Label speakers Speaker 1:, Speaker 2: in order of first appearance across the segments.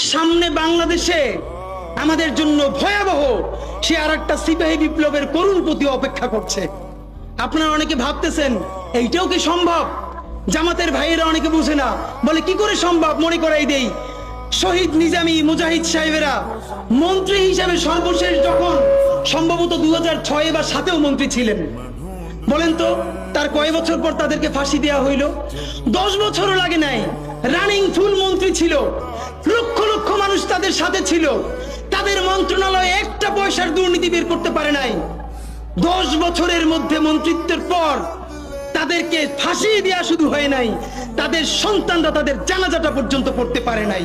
Speaker 1: সামনে বাংলাদেশে আমাদের জন্য ভয়াবহ সে আরেকটা সিপাহী বিপ্লবের করুণ প্রতি অপেক্ষা করছে। আপনারা অনেকে ভাবতেছেন এইটাও কি সম্ভব? জামাতের ভাইয়েরা অনেকে বুঝে না, বলে কি করে সম্ভব? মনে করাই দেই, শহীদ নিজামী মুজাহিদ সাহেবেরা মন্ত্রী হিসাবে সর্বশেষ যখন সম্ভবত 2006 বা 2007-এও মন্ত্রী ছিলেন, বলেন তো তার কয় বছর পর তাদেরকে ফাঁসি দেওয়া হইল? 10 বছরও লাগে নাই। রানিং ফুল মন্ত্রী ছিল, লক্ষ লক্ষ মানুষ তাদের সাথে ছিল, তাদের মন্ত্রণালয়ে একটা পয়সার দুর্নীতি বের করতে পারে নাই। 10 বছরের মধ্যে মন্ত্রিত্বের পর তাদেরকে ফাঁসি দেওয়া শুধু হয় নাই, তাদের সন্তানরা তাদের জানাজাটা পর্যন্ত পড়তে পারে নাই।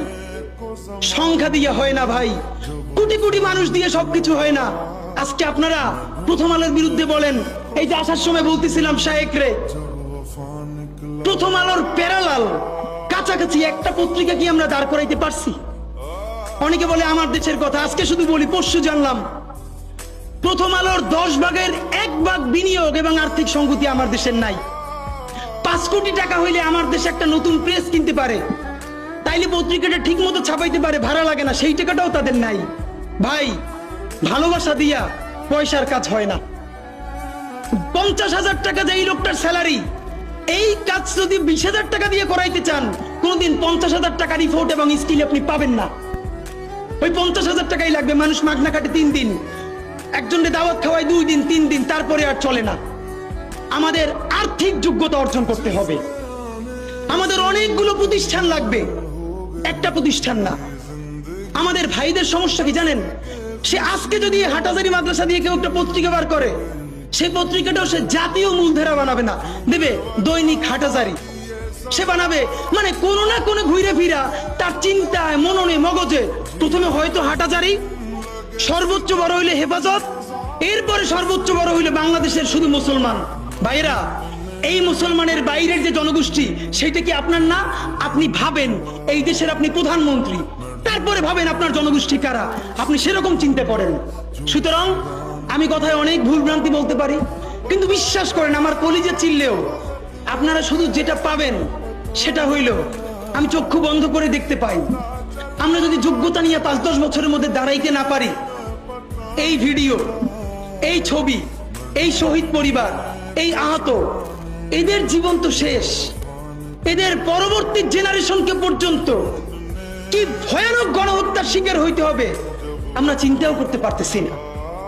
Speaker 1: সংখ্যা দিয়ে হয় না ভাই, কোটি কোটি মানুষ দিয়ে সবকিছু হয় না। আজকে আপনারা প্রথম আলোর বিরুদ্ধে বলেন, এই যে আসার সময় বলতেছিলাম শায়েক রে, প্রথম আলোর প্যারালাল কাছাকাছি একটা পত্রিকা কি আমরা দাঁড় করাইতে পারছি? অনেকে বলে আমার দেশের কথা, আজকে শুধু বলি, পরশু জানলাম প্রথম আলোর 10 ভাগের 1 ভাগ বিনিয়োগ এবং আর্থিক সংগতি আমার দেশের নাই। 5 কোটি টাকা হইলে আমার দেশে একটা নতুন প্রেস কিনতে পারে, তাইলে পত্রিকাটা ঠিক মতো ছাপাইতে পারে, ভাড়া লাগে না, সেই টাকাটাও তাদের নাই। ভাই, ভালোবাসা দিয়া পয়সার কাজ হয় না। 50,000 টাকা যে এই লোকটার স্যালারি, এই কাজ যদি 20,000 টাকা দিয়ে করাইতে চান, কোনদিন 50,000 টাকা রিপোর্ট এবং স্কিল আপনি পাবেন না। ওই 50,000 টাকাই লাগবে। মানুষ মাগনা কাটে 3 দিন, একজনকে দাওয়াত খাওয়ায় 2 দিন 3 দিন, তারপরে আর চলে না। আমাদের আর্থিক যোগ্যতা অর্জন করতে হবে। আমাদের অনেকগুলো প্রতিষ্ঠান লাগবে, একটা প্রতিষ্ঠান না। আমাদের ভাইদের সমস্যা কি জানেন? সে আজকে যদি হাটাজারি মাদ্রাসা দিয়ে কেউ একটা পত্রিকা বার করে, সেই পত্রিকাটাও সে জাতীয় মূলধারা বানাবে না, দেবে দৈনিক হাটাজারি সে বানাবে। মানে কোনো না কোনো ঘুরে ফিরা তার চিন্তায়, মননে, মগজে প্রথমে হয়তো হাটাজারি, সর্বোচ্চ বড় হইলে হেফাজত, এরপরে সর্বোচ্চ বড় হইলে বাংলাদেশের শুধু মুসলমান। ভাইরা, এই মুসলমানের বাইরের যে জনগোষ্ঠী, সেটা কি আপনার না? আপনি ভাবেন এই দেশের আপনি প্রধানমন্ত্রী, তারপরে ভাবেন আপনার জনগোষ্ঠী কারা, আপনি সেরকম চিন্তা করেন। সুতরাং আমি কথায় অনেক ভুল ভ্রান্তি বলতে পারি, কিন্তু বিশ্বাস করেন আমার কলিজা চিল্লেও আপনারা শুধু যেটা পাবেন সেটা হইল আমি চক্ষু বন্ধ করে দেখতে পাই। আমরা যদি যোগ্যতা নিয়ে 5-10 বছরের মধ্যে দাঁড়াইতে না পারি, এই ভিডিও, এই ছবি, এই শহীদ পরিবার, এই আহত, এদের জীবন তো শেষ। এদের পরবর্তী জেনারেশনকে পর্যন্ত কি ভয়ানক গণহত্যার শিকার হইতে হবে আমরা চিন্তাও করতে পারতেছি না।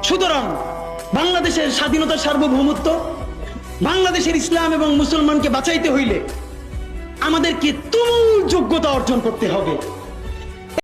Speaker 1: সুতরাং বাংলাদেশের স্বাধীনতা, সার্বভৌমত্ব, বাংলাদেশের ইসলাম এবং মুসলমানকে বাঁচাইতে হইলে আমাদেরকে তুমুল যোগ্যতা অর্জন করতে হবে।